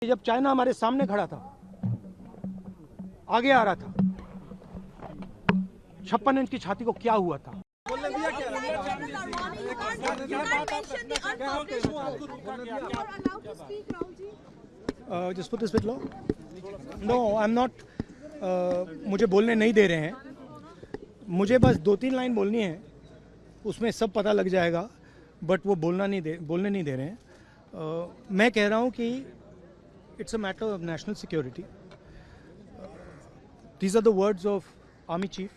जब चाइना हमारे सामने खड़ा था, आगे आ रहा था, 56 इंच की छाती को क्या हुआ था? Just put this with law. No, I'm not. मुझे बोलने नहीं दे रहे हैं. मुझे बस 2-3 लाइन बोलनी है, उसमें सब पता लग जाएगा, बट वो बोलने नहीं दे रहे हैं. मैं कह रहा हूँ कि it's a matter of national security. These are the words of Army Chief,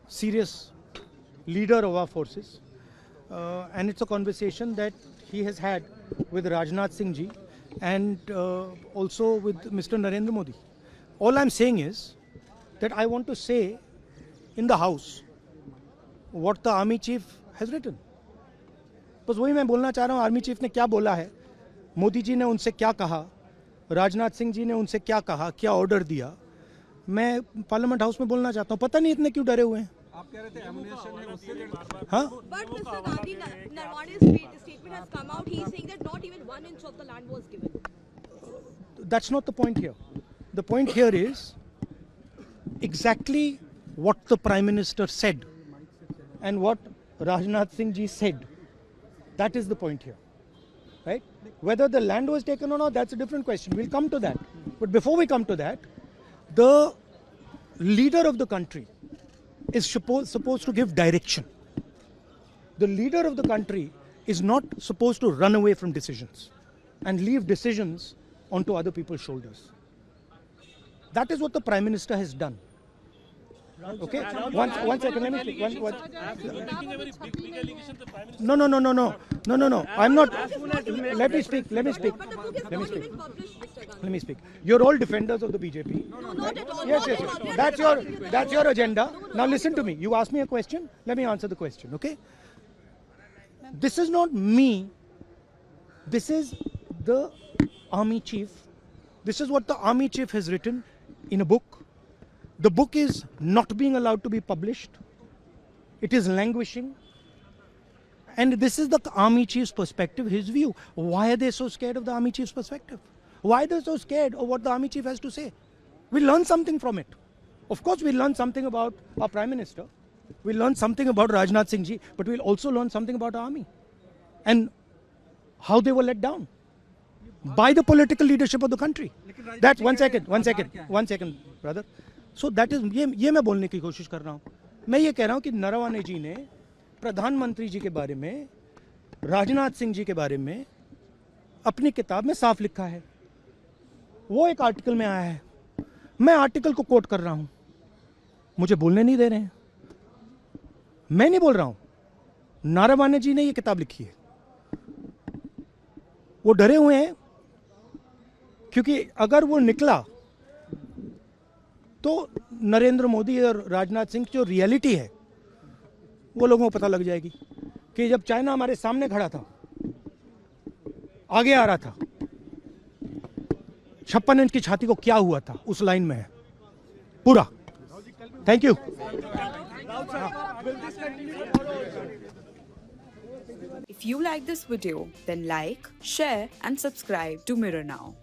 serious leader of our forces, and it's a conversation that he has had with Rajnath Singh ji and also with Mr. Narendra Modi. All I'm saying is that I want to say in the House what the Army Chief has written. बस वही मैं बोलना चाह रहा हूँ. Army chief ने क्या बोला है, मोदी जी ने उनसे क्या कहा, राजनाथ सिंह जी ने उनसे क्या कहा, क्या ऑर्डर दिया, मैं पार्लियामेंट हाउस में बोलना चाहता हूँ. पता नहीं इतने क्यों डरे हुए हैं. आप कह रहे थे एमुनेशन है उससे. हाँ, But Mr. Gandhi, Narwane's statement has come out. He is saying that not even 1 inch of the land was given. that's not the point here. The point here is exactly what the Prime Minister said and what Rajnath Singh ji said. That is the point here, right? Whether the land was taken or not, that's a different question. We'll come to that. But before we come to that, the leader of the country is supposed to give direction. The leader of the country is not supposed to run away from decisions and leave decisions onto other people's shoulders. That is what the Prime Minister has done. Okay, one second, let me speak. No. I'm not. Let me speak. But the book is not even published, Mr. Gandhi. Let me speak. You're all defenders of the BJP. No, not at all. Yes. Not at all. That's your agenda. Now listen to me. You asked me a question. Let me answer the question. Okay. This is not me. This is the Army Chief. This is what the Army Chief has written in a book. The book is not being allowed to be published. It is languishing. And this is the Army Chief's perspective, his view. Why are they so scared of the Army Chief's perspective? Why are they so scared of what the Army Chief has to say? We learn something from it. Of course, we learn something about our Prime Minister. We learn something about Rajnath Singh ji, but we'll also learn something about our army and how they were let down by the political leadership of the country. That's one second, brother. So that is ये मैं बोलने की कोशिश कर रहा हूँ. मैं ये कह रहा हूँ कि नरवाने जी ने प्रधानमंत्री जी के बारे में, राजनाथ सिंह जी के बारे में अपनी किताब में साफ लिखा है. वो एक आर्टिकल में आया है. मैं आर्टिकल को कोट कर रहा हूँ. मुझे बोलने नहीं दे रहे हैं. मैं नहीं बोल रहा हूँ. नरवाने जी ने ये किताब लिखी है. वो डरे हुए हैं क्योंकि अगर वो निकला तो नरेंद्र मोदी और राजनाथ सिंह की जो रियलिटी है वो लोगों को पता लग जाएगी कि जब चाइना हमारे सामने खड़ा था, आगे आ रहा था, 56 इंच की छाती को क्या हुआ था, उस लाइन में है पूरा. Thank you. If you like this video, then like, share and subscribe to Mirror Now.